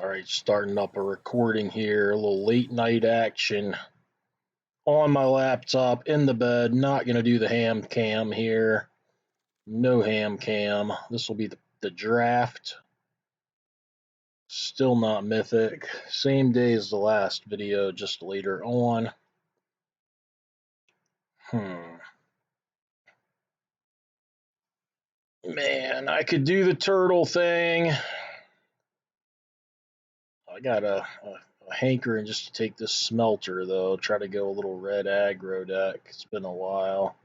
Alright, starting up a recording here, a little late night action on my laptop, in the bed. Not going to do the ham cam here. No ham cam. This will be the draft. Still not Mythic. Same day as the last video, just later on. Man, I could do the turtle thing. I got a hankering just to take this smelter, though. Try to go a little red aggro deck. It's been a while.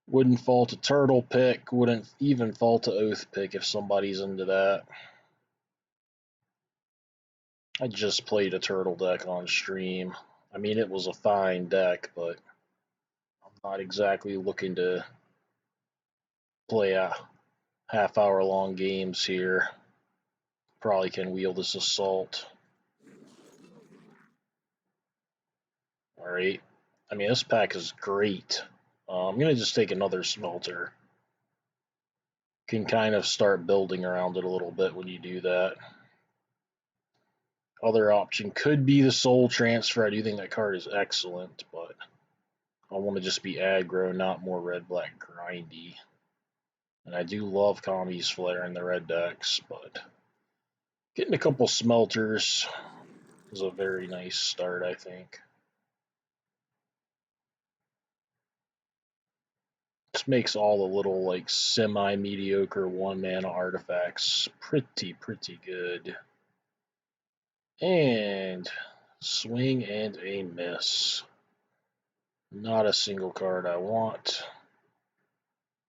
Wouldn't fault a turtle pick. Wouldn't even fault a oath pick if somebody's into that. I just played a turtle deck on stream. I mean, it was a fine deck, but I'm not exactly looking to play a half-hour long games here. Probably can wheel this assault. Alright. I mean, this pack is great. I'm going to just take another smelter. Can kind of start building around it a little bit when you do that. Other option could be the soul transfer. I do think that card is excellent, but I want to just be aggro, not more red-black grindy. And I do love Kami's Flare in the red decks, but getting a couple smelters is a very nice start, I think. This makes all the little, like, semi-mediocre one-mana artifacts pretty good. And swing and a miss. Not a single card I want.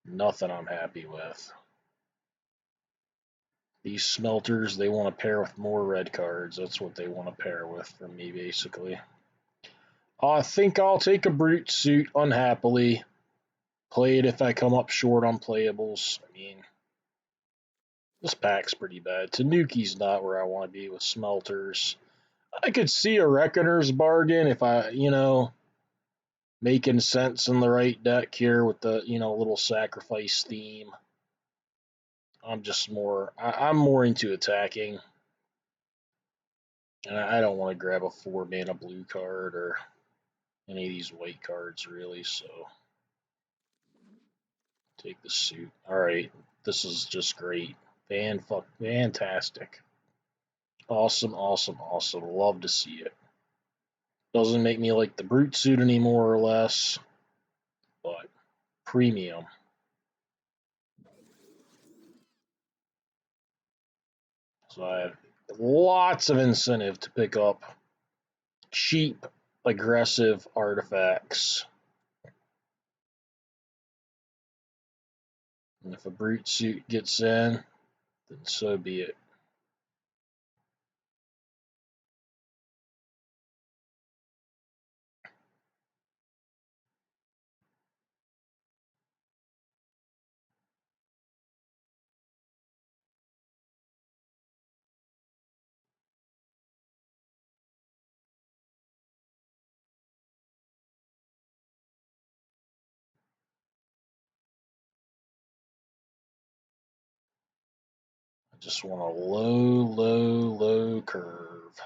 Nothing I'm happy with. These smelters, they want to pair with more red cards. That's what they want to pair with for me, basically. I think I'll take a Brute Suit unhappily. Play it if I come up short on playables. I mean, this pack's pretty bad. Tanuki's not where I want to be with smelters. I could see a Reckoner's Bargain if I, making sense in the right deck here with the, little sacrifice theme. I'm more into attacking. And I don't want to grab a 4-mana blue card or any of these white cards, really, so take the suit. Alright, this is just great. Fantastic. Awesome. Love to see it. Doesn't make me like the Brute Suit any more or less, but premium. So I have lots of incentive to pick up cheap, aggressive artifacts. And if a Brute Suit gets in, then so be it. Just want a low curve.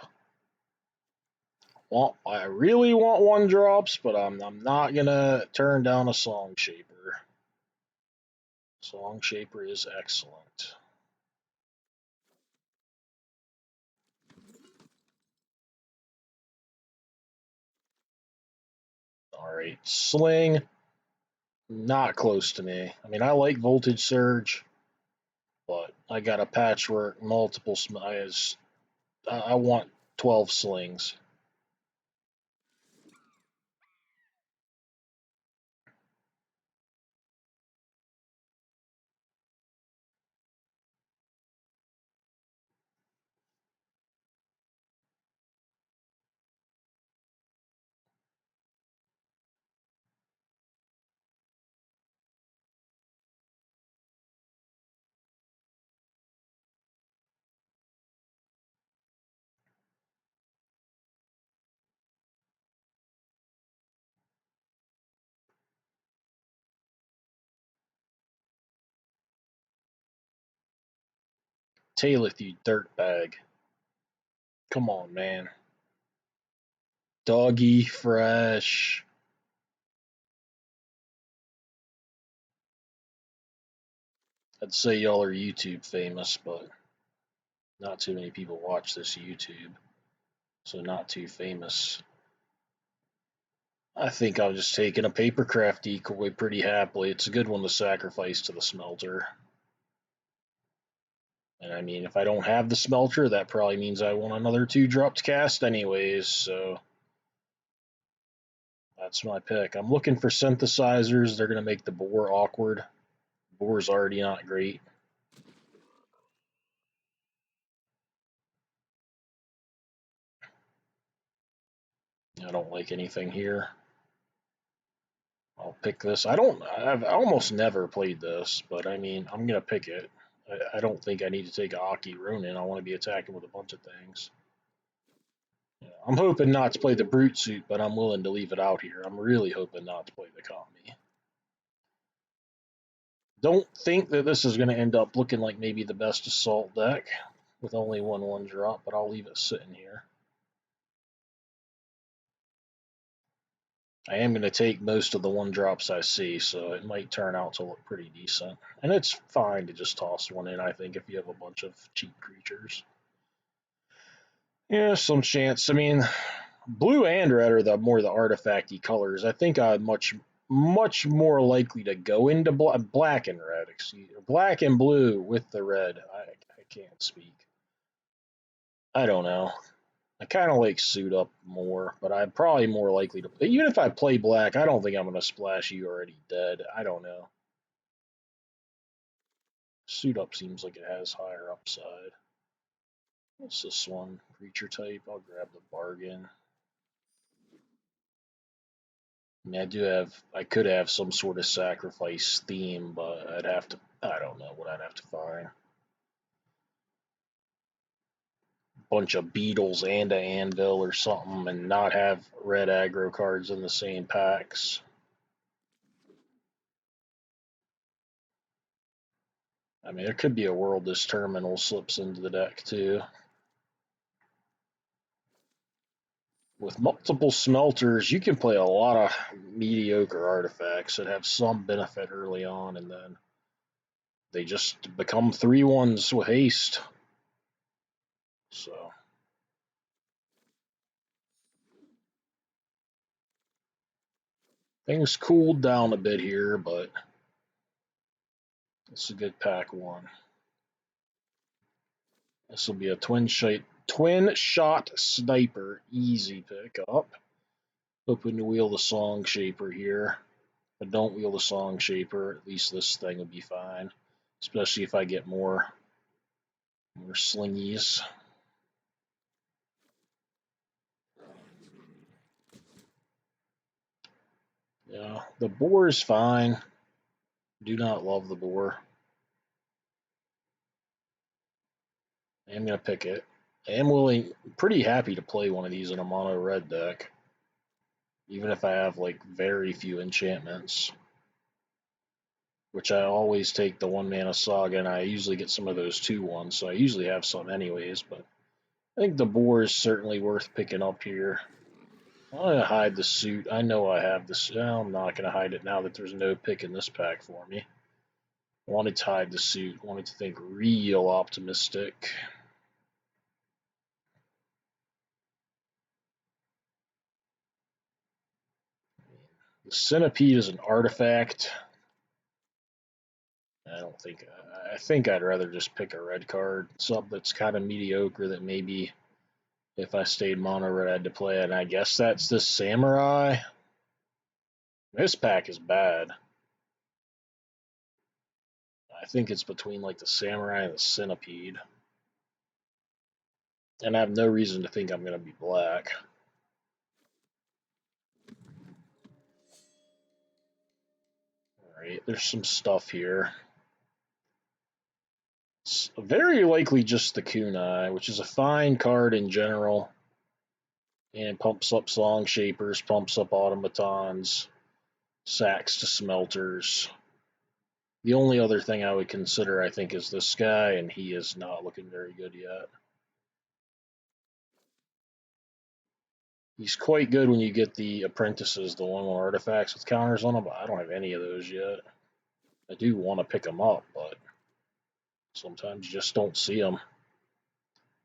Well, I really want 1-drops, but I'm not gonna turn down a Song Shaper. Song Shaper is excellent. Alright, Sling, not close to me. I mean, I like Voltage Surge, but I got a Patchwork, multiple smiles. I want 12 slings. Taileth, you dirtbag. Come on, man. Doggy fresh. I'd say y'all are YouTube famous, but not too many people watch this YouTube, so not too famous. I think I'm just taking a papercraft decoy pretty happily. It's a good one to sacrifice to the smelter. And I mean, if I don't have the smelter, that probably means I want another 2-drop to cast anyways, so that's my pick. I'm looking for synthesizers. They're going to make the boar awkward. Boar's already not great. I don't like anything here. I'll pick this. I've almost never played this, but I mean, I'm going to pick it. I don't think I need to take a Aki Ronin. I want to be attacking with a bunch of things. Yeah, I'm hoping not to play the Brute Suit, but I'm willing to leave it out here. I'm really hoping not to play the Kami. Don't think that this is going to end up looking like maybe the best assault deck with only one drop, but I'll leave it sitting here. I am going to take most of the 1-drops I see, so it might turn out to look pretty decent. And it's fine to just toss one in, I think, if you have a bunch of cheap creatures. Yeah, some chance. I mean, blue and red are the more the artifacty colors. I think I'm much more likely to go into black and red, black and blue with the red. I can't speak. I don't know. I kind of like suit up more, but I'm probably more likely to. Even if I play black, I don't think I'm going to splash you already dead. I don't know. Suit up seems like it has higher upside. What's this one? Creature type. I'll grab the bargain. I mean, I could have some sort of sacrifice theme, but I'd have to. I don't know what I'd have to find. Bunch of beetles and a anvil or something, and not have red aggro cards in the same packs. I mean, there could be a world this terminal slips into the deck too. With multiple smelters, you can play a lot of mediocre artifacts that have some benefit early on, and then they just become 3/1s with haste. So things cooled down a bit here, but it's a good pack one. This will be a twin shot sniper, easy pick up. Hoping to wheel the Song Shaper here. But don't wheel the Song Shaper, at least this thing will be fine. Especially if I get more slingies. Yeah, the boar is fine. Do not love the boar. I am going to pick it. I am pretty happy to play one of these in a mono red deck. Even if I have like very few enchantments. Which I always take the 1-mana saga, and I usually get some of those 2/1s, so I usually have some anyways, but I think the boar is certainly worth picking up here. I'm going to hide the suit. I know I have this. Well, I'm not going to hide it now that there's no pick in this pack for me. Wanted to hide the suit. Wanted to think real optimistic. The centipede is an artifact. I think I'd rather just pick a red card. Something that's kind of mediocre that maybe if I stayed mono red I had to play, and I guess that's the samurai. This pack is bad. I think it's between like the samurai and the centipede. And I have no reason to think I'm going to be black. Alright, there's some stuff here. It's very likely just the kunai, which is a fine card in general. And pumps up Song Shapers, pumps up automatons, sacks to smelters. The only other thing I would consider, I think, is this guy, and he is not looking very good yet. He's quite good when you get the apprentices, the 1/1 artifacts with counters on them, but I don't have any of those yet. I do want to pick them up, but sometimes you just don't see them.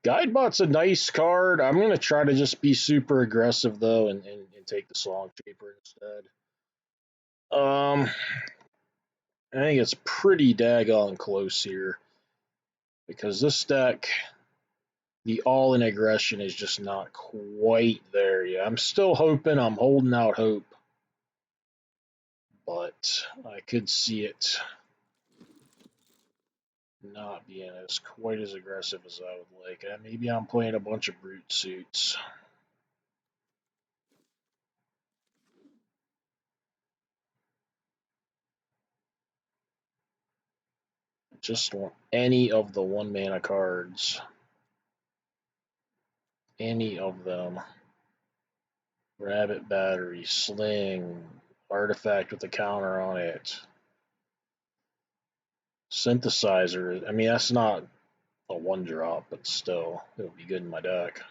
Guidebot's a nice card. I'm going to try to just be super aggressive, though, and take the Song Shaper instead. I think it's pretty daggone close here because this deck, the all-in aggression is just not quite there yet. I'm still hoping. I'm holding out hope, but I could see it not being as quite as aggressive as I would like. Maybe I'm playing a bunch of brute suits. Just want any of the 1-mana cards. Any of them. Rabbit Battery, Sling, Artifact with a counter on it. Synthesizer. I mean, that's not a 1-drop, but still, it would be good in my deck.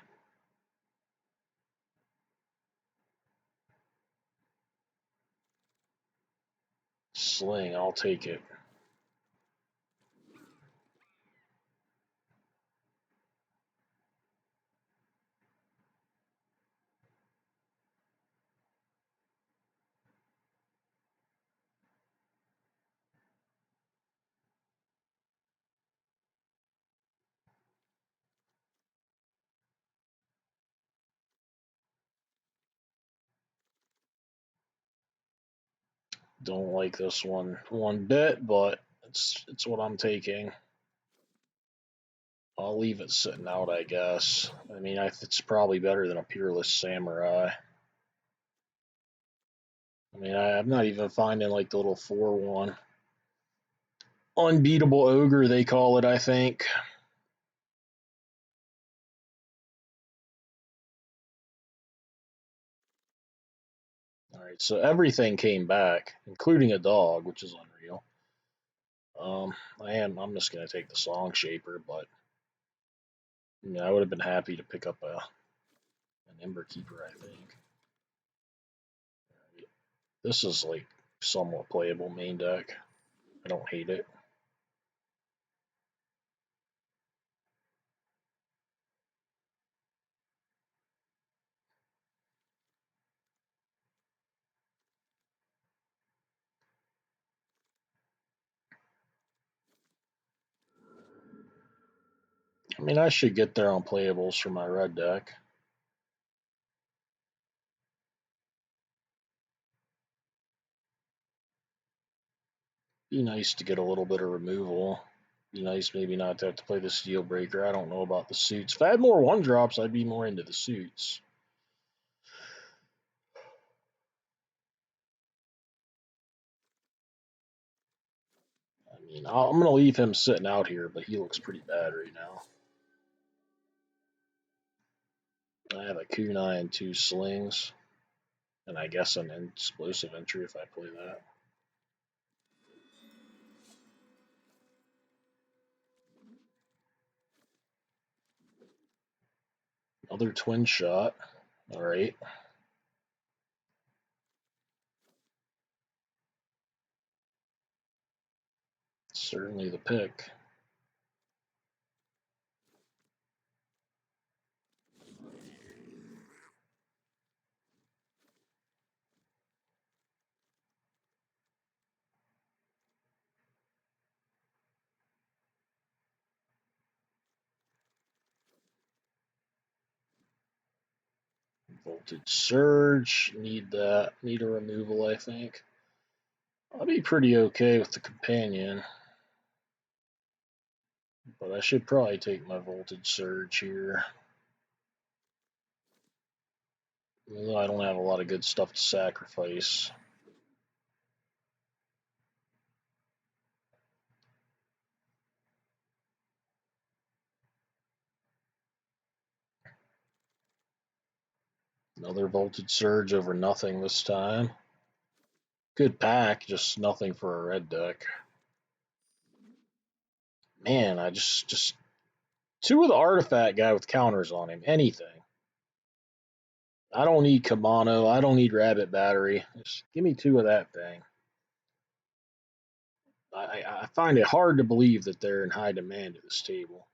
Sling, I'll take it. Don't like this one bit, but it's what I'm taking. I'll leave it sitting out, I guess. I mean, it's probably better than a Peerless Samurai. I mean, I'm not even finding like the little 4/1 unbeatable ogre they call it. I think. All right, so everything came back, including a dog, which is unreal. I'm just gonna take the Song Shaper, but I would have been happy to pick up an Ember Keeper. I think this is like somewhat playable main deck. I don't hate it. I mean, I should get there on playables for my red deck. Be nice to get a little bit of removal. Be nice maybe not to have to play the Steel Breaker. I don't know about the suits. If I had more 1-drops, I'd be more into the suits. I mean, I'm going to leave him sitting out here, but he looks pretty bad right now. I have a kunai and 2 slings, and I guess an explosive entry if I play that. Another twin shot. All right. Certainly the pick. Voltage Surge. Need that. Need a removal, I think. I'll be pretty okay with the companion. But I should probably take my Voltage Surge here. Even though I don't have a lot of good stuff to sacrifice. Another Voltage Surge over nothing this time. Good pack, just nothing for a red deck. Man, I just two of the artifact guy with counters on him. Anything. I don't need Kamano. I don't need Rabbit Battery. Just give me two of that thing. I find it hard to believe that they're in high demand at this table.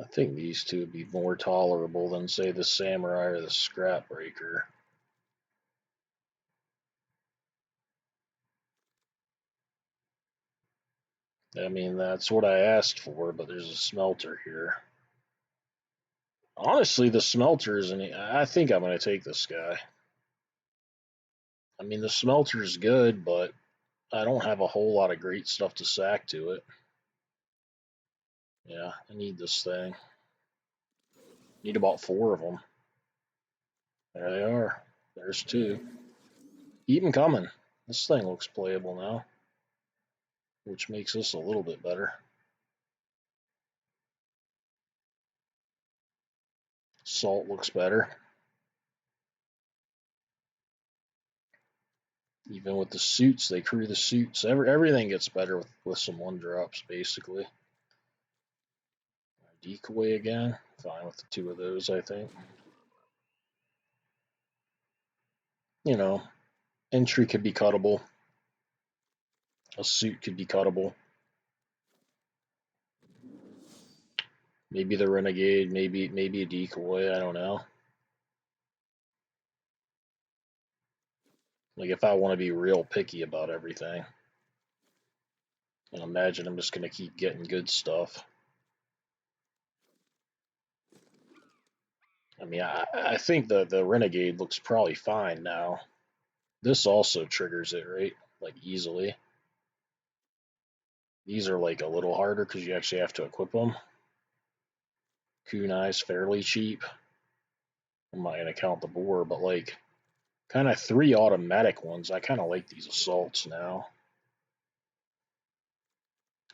I think these two would be more tolerable than, say, the Samurai or the Scrapbreaker. I mean, that's what I asked for, but there's a Smelter here. Honestly, the Smelter isn't. I think I'm going to take this guy. I mean, the Smelter's good, but I don't have a whole lot of great stuff to sack to it. Yeah, I need this thing. Need about four of them. There they are. There's two. Keep them coming. This thing looks playable now, which makes this a little bit better. Salt looks better. Even with the suits, they crew the suits. Everything gets better with some one drops, basically. Decoy again. Fine with the two of those, I think. You know, entry could be cuttable. A suit could be cuttable. Maybe the Renegade, maybe a decoy, I don't know. Like if I want to be real picky about everything. And imagine I'm just gonna keep getting good stuff. I mean, I think the Renegade looks probably fine now. This also triggers it, right? Like easily. These are like a little harder because you actually have to equip them. Kunai's fairly cheap. I'm not gonna count the boar, but like kind of three automatic ones. I kind of like these assaults now.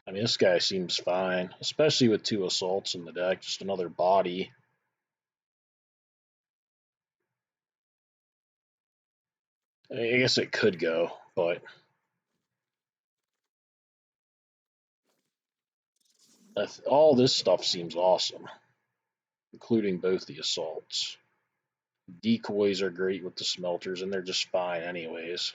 I mean, this guy seems fine, especially with two assaults in the deck. Just another body. I guess it could go, but all this stuff seems awesome, including both the assaults. Decoys are great with the smelters, and they're just fine anyways.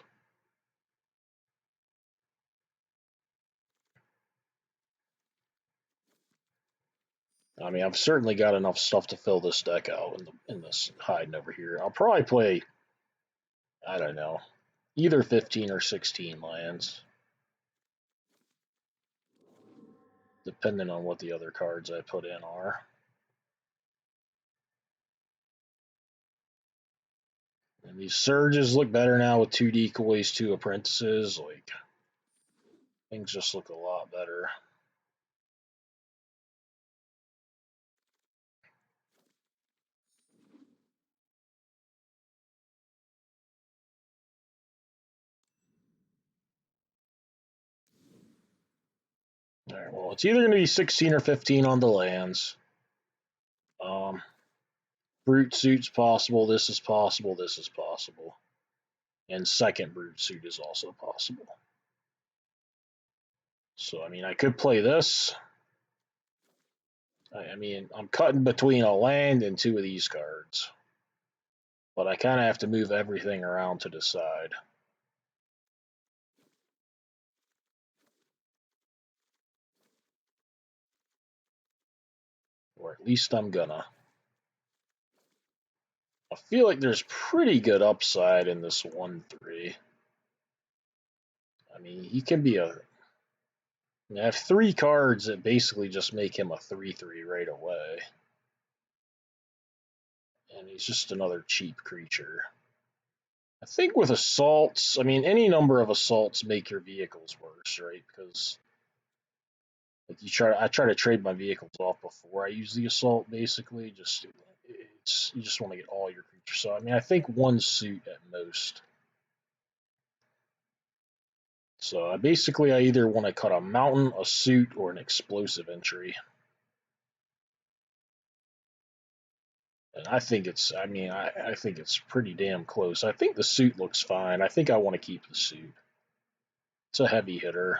I mean, I've certainly got enough stuff to fill this deck out in this hiding over here. I'll probably play, I don't know, either 15 or 16 lands, depending on what the other cards I put in are. And these surges look better now with two decoys, two apprentices. Like, things just look a lot better. All right, well, it's either going to be 16 or 15 on the lands. Um, Brute Suit's possible. This is possible. This is possible. And second Brute Suit is also possible. So, I mean, I could play this. I mean, I'm cutting between a land and two of these cards. But I kind of have to move everything around to decide. Or at least I'm gonna. I feel like there's pretty good upside in this 1-3. I mean, he can be a. I have three cards that basically just make him a 3-3 right away. And he's just another cheap creature. I think with assaults, I mean, any number of assaults make your vehicles worse, right? Because Like I try to trade my vehicles off before I use the assault. Basically, you just want to get all your creatures. So I mean, I think one suit at most. So I either want to cut a mountain, a suit, or an explosive entry. And I think it's, I mean, I think it's pretty damn close. I think the suit looks fine. I think I want to keep the suit. It's a heavy hitter.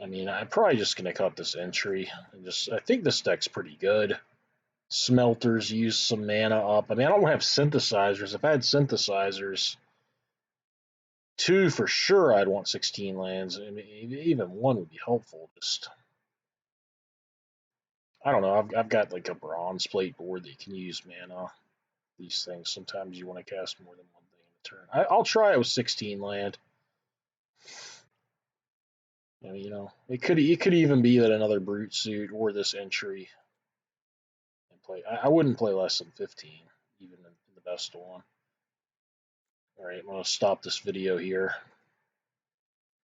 I mean, I'm probably just going to cut this entry. I think this deck's pretty good. Smelters use some mana up. I mean, I don't have synthesizers. If I had synthesizers, two for sure, I'd want 16 lands. I mean, even one would be helpful. Just, I don't know. I've got like a bronze plate board that can use mana. These things, sometimes you want to cast more than one thing in a turn. I'll try it with 16 land. I mean, it could even be that another brute suit or this entry and play. I wouldn't play less than 15, even in the best one. All right, I'm gonna stop this video here.